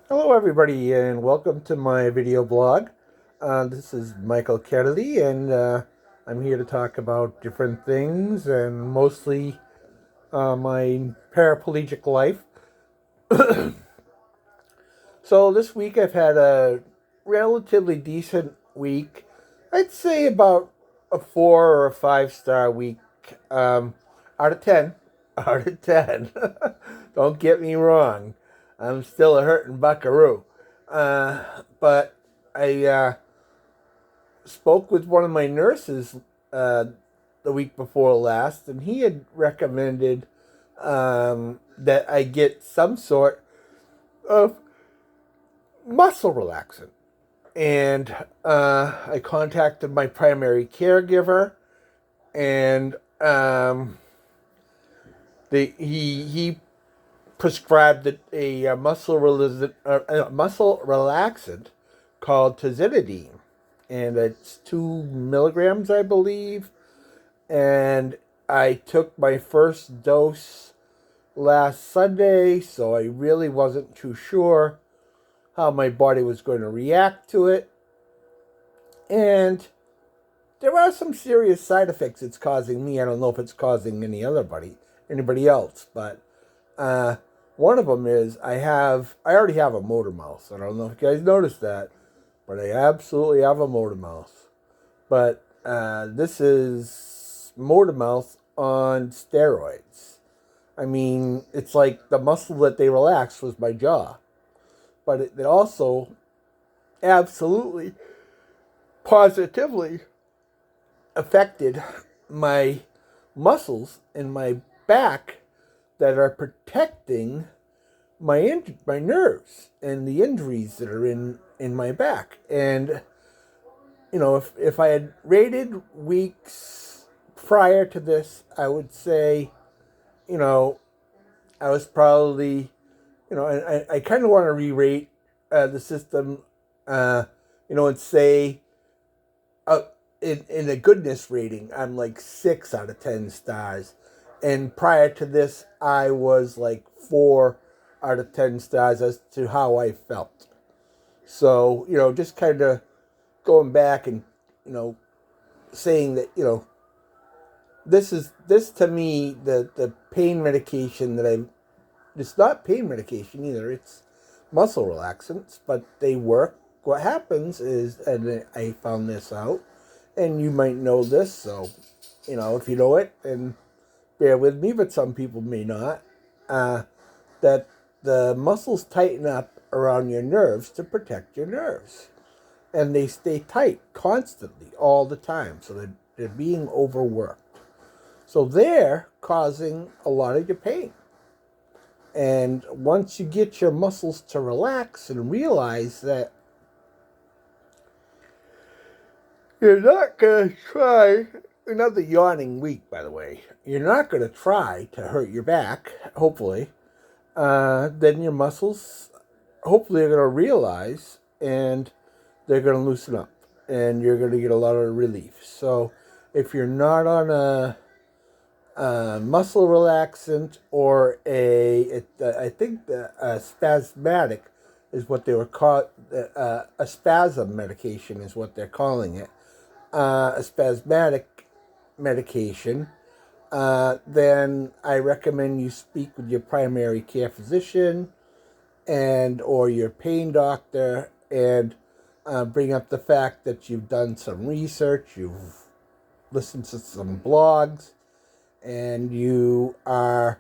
Hello, everybody, and welcome to my video blog. This is Michael Kennedy, and I'm here to talk about different things and mostly my paraplegic life. So, this week I've had a relatively decent week. I'd say about a 4 or 5 star week out of 10. Out of 10. Don't get me wrong. I'm still a hurting buckaroo. But I spoke with one of my nurses uh, the week before last, and he had recommended that I get some sort of muscle relaxant. And I contacted my primary caregiver, and he prescribed a muscle relaxant called tizanidine, and it's 2 milligrams, I believe. And I took my first dose last Sunday, so I really wasn't too sure how my body was going to react to it. And there are some serious side effects it's causing me. I don't know if it's causing anybody else, but uh, one of them is I already have a motor mouth. I don't know if you guys noticed that, but I absolutely have a motor mouth. But this is motor mouth on steroids. I mean, it's like the muscle that they relaxed was my jaw, but it also absolutely positively affected my muscles in my back that are protecting my nerves and the injuries that are in my back. And if I had rated weeks prior to this, I would say, I was probably, and I kind of want to re-rate the system, and say, uh, in a goodness rating, I'm like 6 out of 10 stars. And prior to this, I was like 4 out of 10 stars as to how I felt. So, just kind of going back and, saying that, this to me, the pain medication it's not pain medication either, it's muscle relaxants, but they work. What happens is, and I found this out, and you might know this, so, if you know it, and bear with me, but some people may not, that the muscles tighten up around your nerves to protect your nerves. And they stay tight constantly, all the time, so they're being overworked. So they're causing a lot of your pain. And once you get your muscles to relax and realize that you're not going to try, another yawning week, by the way, you're not going to try to hurt your back, hopefully, then your muscles, hopefully, are going to realize, and they're going to loosen up, and you're going to get a lot of relief. So if you're not on a muscle relaxant or I think a spasmatic is what they were called, a spasm medication is what they're calling it, a spasmatic medication, then I recommend you speak with your primary care physician and or your pain doctor, and bring up the fact that you've done some research, you've listened to some blogs, and you are,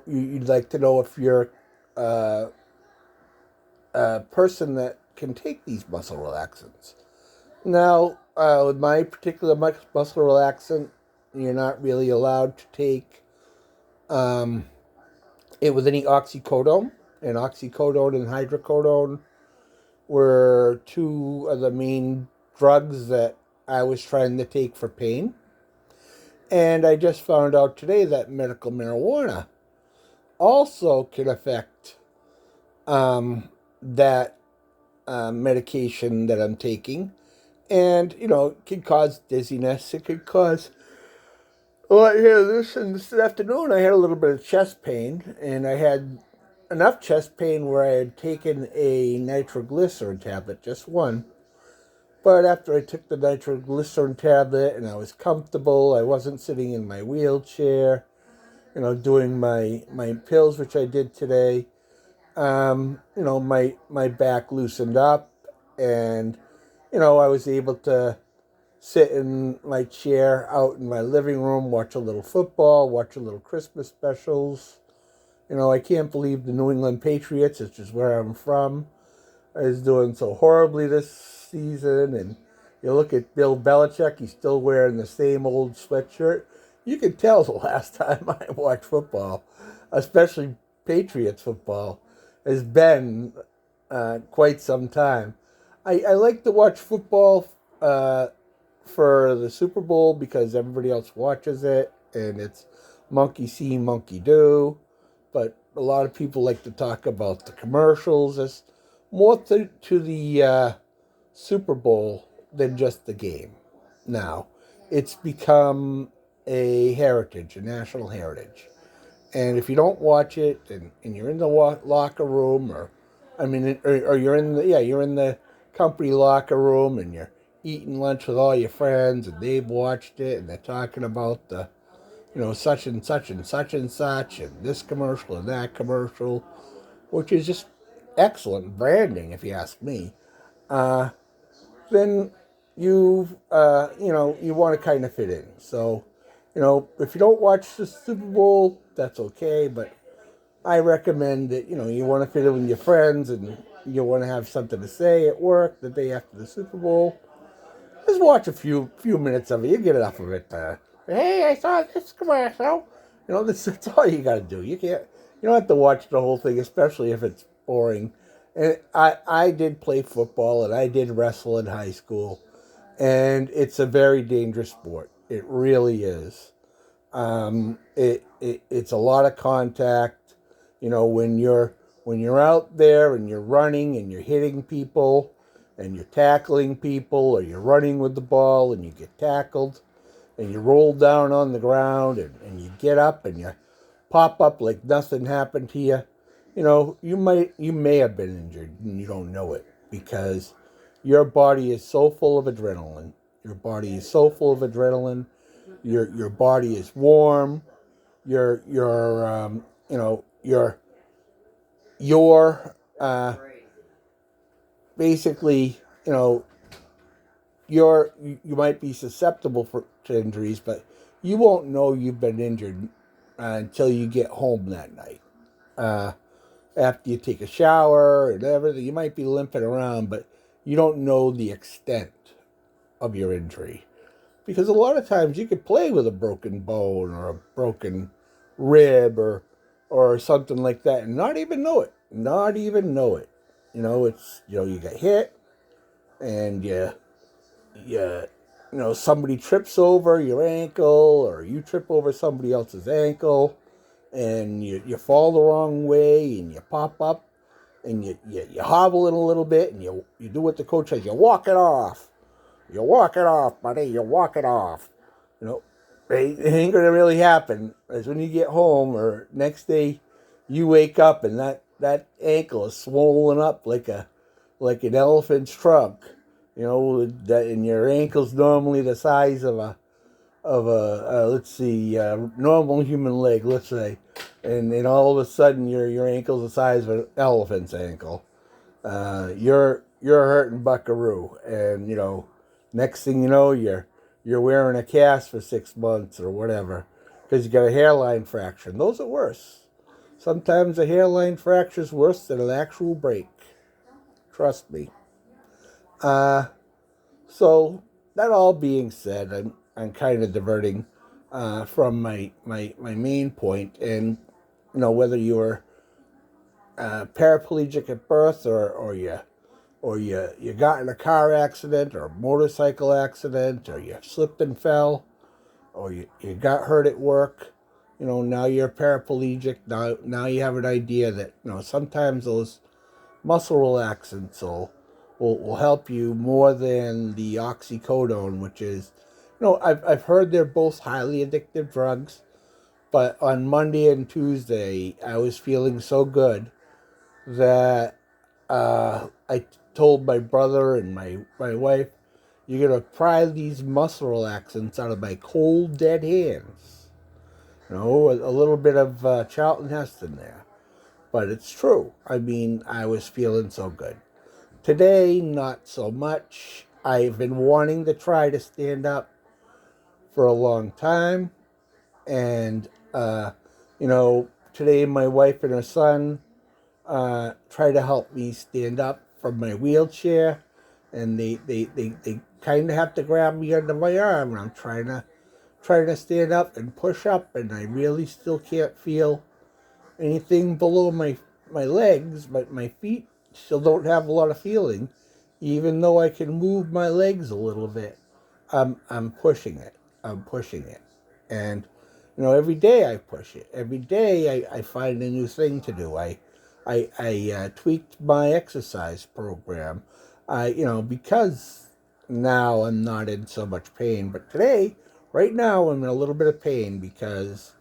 you'd like to know if you're a person that can take these muscle relaxants. Now, with my particular muscle relaxant, you're not really allowed to take it with any oxycodone. And oxycodone and hydrocodone were two of the main drugs that I was trying to take for pain. And I just found out today that medical marijuana also can affect that medication that I'm taking. And, it can cause dizziness. It could cause... Well, I had this afternoon. I had a little bit of chest pain, and I had enough chest pain where I had taken a nitroglycerin tablet, just one. But after I took the nitroglycerin tablet and I was comfortable, I wasn't sitting in my wheelchair, doing my pills, which I did today. My back loosened up, and I was able to sit in my chair out in my living room, watch a little football, watch a little Christmas specials. I can't believe the New England Patriots, which is where I'm from, is doing so horribly this season. And you look at Bill Belichick, he's still wearing the same old sweatshirt. You can tell the last time I watched football, especially Patriots football, has been quite some time. I like to watch football for the Super Bowl because everybody else watches it and it's monkey see, monkey do. But a lot of people like to talk about the commercials. It's more to the Super Bowl than just the game. Now, it's become a heritage, a national heritage. And if you don't watch it and you're in the locker room or you're in the company locker room and you're eating lunch with all your friends and they've watched it and they're talking about the such and such and such and such and this commercial and that commercial, which is just excellent branding if you ask me. Then you want to kind of fit in. So, if you don't watch the Super Bowl, that's okay. But I recommend that, you want to fit in with your friends and you want to have something to say at work the day after the Super Bowl. Just watch a few minutes of it. You get enough of it. Hey, I saw this commercial. That's all you got to do. You don't have to watch the whole thing, especially if it's boring. And I did play football and I did wrestle in high school, and it's a very dangerous sport. It really is. It's a lot of contact. When you're out there and you're running and you're hitting people and you're tackling people, or you're running with the ball and you get tackled and you roll down on the ground and you get up and you pop up like nothing happened to you. You may have been injured and you don't know it because your body is so full of adrenaline. Your body is so full of adrenaline. Your body is warm. Your basically, you might be susceptible to injuries, but you won't know you've been injured until you get home that night. After you take a shower and everything, you might be limping around, but you don't know the extent of your injury. Because a lot of times you could play with a broken bone or a broken rib or something like that and not even know it. Not even know it. You get hit and somebody trips over your ankle or you trip over somebody else's ankle and you fall the wrong way and you pop up and you hobble it a little bit and you do what the coach says, you walk it off. You walk it off, buddy, you walk it off. It ain't going to really happen. As when you get home or next day you wake up and that ankle is swollen up like an elephant's trunk. And your ankle's normally the size of a normal human leg, let's say, and then all of a sudden your ankle's the size of an elephant's ankle. You're hurting buckaroo, and next thing you know, you're wearing a cast for 6 months or whatever because you got a hairline fracture. Those are worse. Sometimes a hairline fracture is worse than an actual break. Trust me. So that all being said, I'm kind of diverting from my main point, and whether you were paraplegic at birth or you got in a car accident or a motorcycle accident or you slipped and fell or you got hurt at work, now you're paraplegic. Now you have an idea that sometimes those muscle relaxants will help you more than the oxycodone, which is, I've heard they're both highly addictive drugs, but on Monday and Tuesday, I was feeling so good that I told my brother and my wife, you're going to pry these muscle relaxants out of my cold, dead hands. You know, a little bit of Charlton Heston there. But it's true. I mean, I was feeling so good. Today, not so much. I've been wanting to try to stand up for a long time. And, today my wife and her son try to help me stand up from my wheelchair. And they kind of have to grab me under my arm. And I'm trying to stand up and push up. And I really still can't feel anything below my legs, but my feet still don't have a lot of feeling, even though I can move my legs a little bit. I'm pushing it. I'm pushing it, and every day I push it. Every day I find a new thing to do. I tweaked my exercise program. Because now I'm not in so much pain, but today, right now, I'm in a little bit of pain because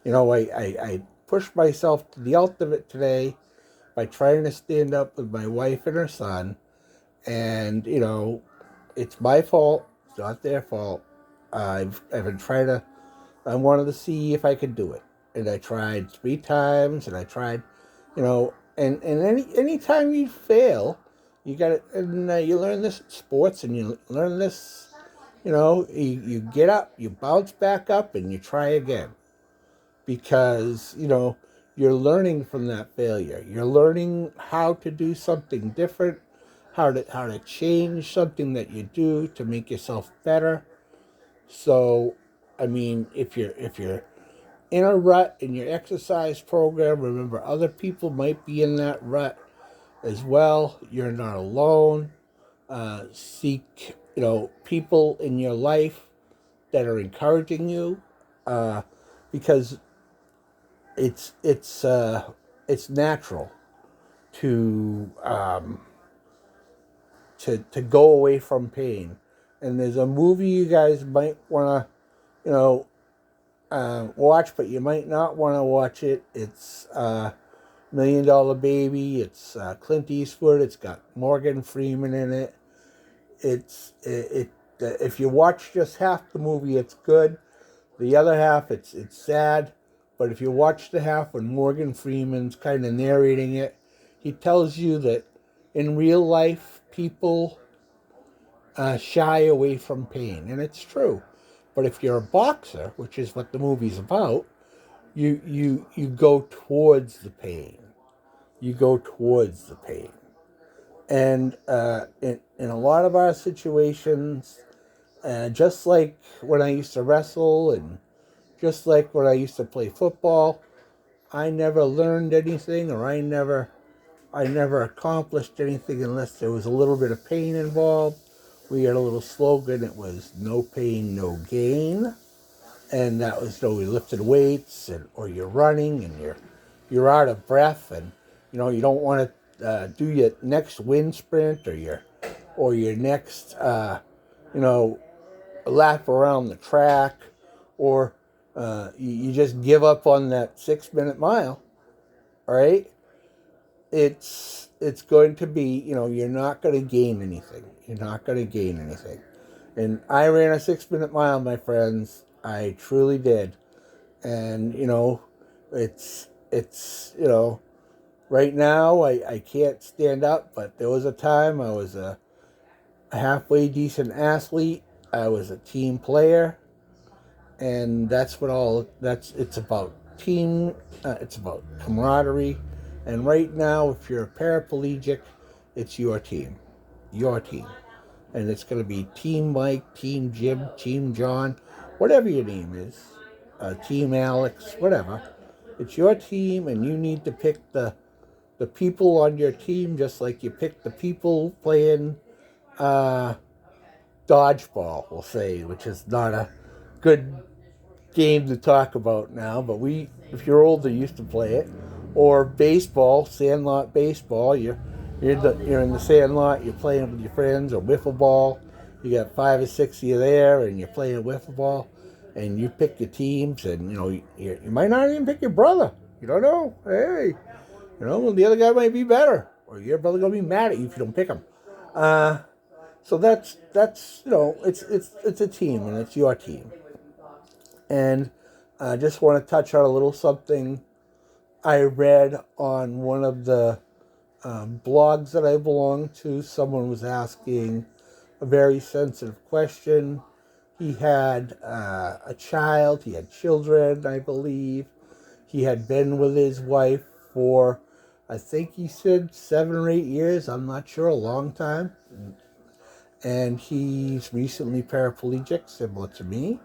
I pushed myself to the ultimate today by trying to stand up with my wife and her son. And, it's my fault. It's not their fault. I've been trying to, I wanted to see if I could do it. And I tried 3 times, and I tried, and any time you fail, you got to, and you learn this in sports, and you learn this, you get up, you bounce back up, and you try again. Because you're learning from that failure. You're learning how to do something different, how to change something that you do to make yourself better. So, I mean, if you're in a rut in your exercise program, remember other people might be in that rut as well. You're not alone. Seek people in your life that are encouraging you, because it's natural to to go away from pain. And there's a movie you guys might want to watch, but you might not want to watch it. It's Million Dollar Baby. It's Clint Eastwood. It's got Morgan Freeman in it. If you watch just half the movie, it's good. The other half, it's sad. But if you watch the half when Morgan Freeman's kind of narrating it, he tells you that in real life, people shy away from pain. And it's true. But if you're a boxer, which is what the movie's about, you go towards the pain. You go towards the pain. And in a lot of our situations, just like when I used to wrestle, and just like when I used to play football, I never learned anything, or I never accomplished anything unless there was a little bit of pain involved. We had a little slogan. It was "No pain, no gain," and that was we lifted weights, or you're running and you're out of breath, and you don't want to do your next wind sprint, or your next lap around the track, or you just give up on that 6-minute mile, right? It's going to be, you're not going to gain anything. You're not going to gain anything. And I ran a 6-minute mile, my friends. I truly did. And, it's right now I can't stand up, but there was a time I was a halfway decent athlete. I was a team player. And that's what it's about. Team, it's about camaraderie. And right now, if you're a paraplegic, it's your team. Your team. And it's going to be Team Mike, Team Jim, Team John, whatever your name is, Team Alex, whatever. It's your team, and you need to pick the people on your team just like you pick the people playing dodgeball, we'll say, which is not a good game to talk about now, but if you're older, used to play it. Or baseball, sandlot baseball. You're in the sandlot. You're playing with your friends, or wiffle ball. You got 5 or 6 of you there, and you're playing wiffle ball, and you pick your teams, and you might not even pick your brother. You don't know. Hey, Well, the other guy might be better, or your brother gonna be mad at you if you don't pick him. So that's it's a team, and it's your team. And I just want to touch on a little something I read on one of the blogs that I belong to. Someone was asking a very sensitive question. He had a child. He had children, I believe. He had been with his wife for, I think he said 7 or 8 years. I'm not sure, a long time. And he's recently paraplegic, similar to me.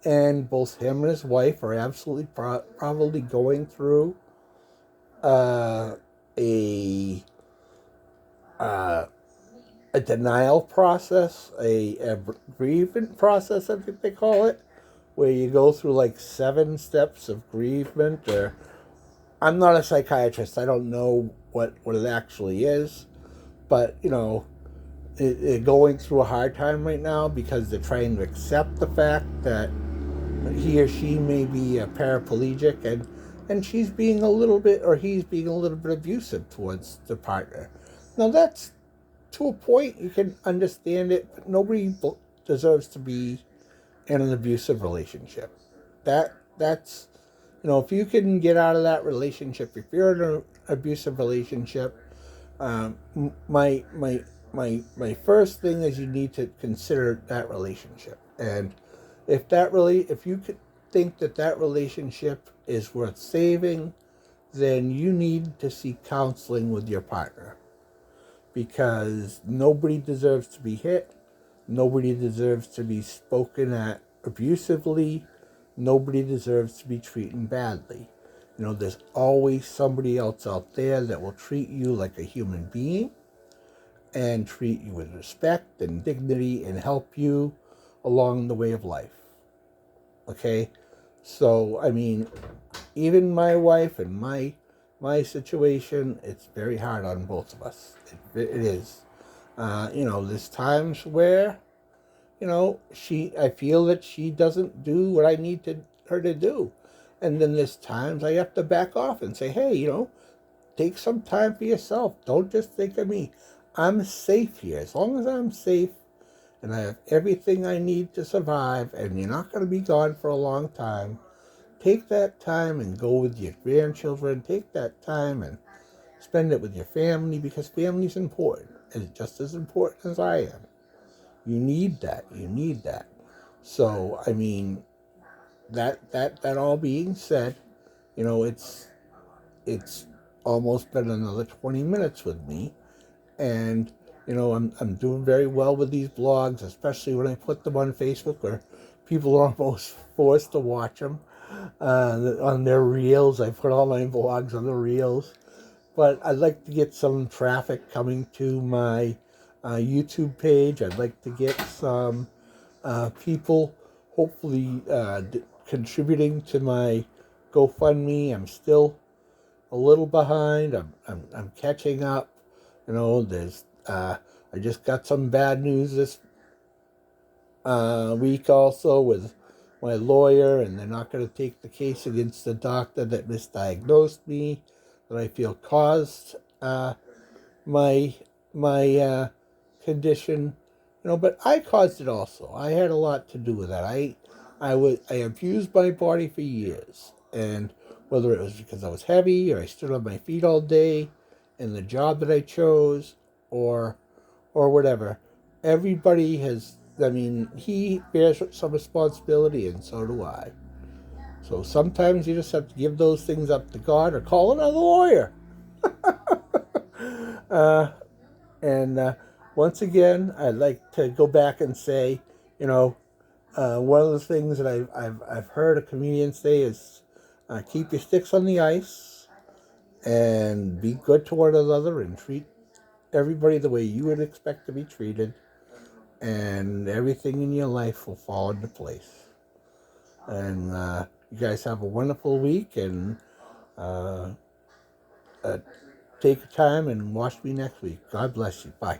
And both him and his wife are absolutely probably going through a a denial process, a grievement process, I think they call it, where you go through like 7 steps of grievement. Or I'm not a psychiatrist, I don't know what it actually is, but they're going through a hard time right now because they're trying to accept the fact that he or she may be a paraplegic, and she's being a little bit, or he's being a little bit abusive towards the partner. Now that's, to a point, you can understand it, but nobody deserves to be in an abusive relationship. That's if you can get out of that relationship, if you're in an abusive relationship, my first thing is you need to consider that relationship. And if you could think that relationship is worth saving, then you need to seek counseling with your partner, because nobody deserves to be hit. Nobody deserves to be spoken at abusively. Nobody deserves to be treated badly. There's always somebody else out there that will treat you like a human being and treat you with respect and dignity and help you along the way of life. Okay? So, even my wife and my situation, it's very hard on both of us. It is. There's times where, I feel that she doesn't do what I need her to do. And then there's times I have to back off and say, hey, take some time for yourself. Don't just think of me. I'm safe here. As long as I'm safe and I have everything I need to survive, and you're not going to be gone for a long time, take that time and go with your grandchildren. Take that time and spend it with your family, because family's important. It's just as important as I am. You need that. You need that. So, that all being said, it's almost been another 20 minutes with me. And, I'm doing very well with these blogs, especially when I put them on Facebook, where people are almost forced to watch them on their reels. I put all my blogs on the reels. But I'd like to get some traffic coming to my YouTube page. I'd like to get some people hopefully contributing to my GoFundMe. I'm still a little behind. I'm catching up. There's I just got some bad news this week also with my lawyer, and they're not going to take the case against the doctor that misdiagnosed me, that I feel caused my condition. But I caused it also. I had a lot to do with that. I abused my body for years, and whether it was because I was heavy, or I stood on my feet all day in the job that I chose, or whatever, everybody has. He bears some responsibility, and so do I. So sometimes you just have to give those things up to God, or call another lawyer. And once again, I'd like to go back and say, one of the things that I've heard a comedian say is, keep your sticks on the ice, and be good to one another, and treat everybody the way you would expect to be treated, and everything in your life will fall into place. And you guys have a wonderful week, and take time and watch me next week. God bless you. Bye.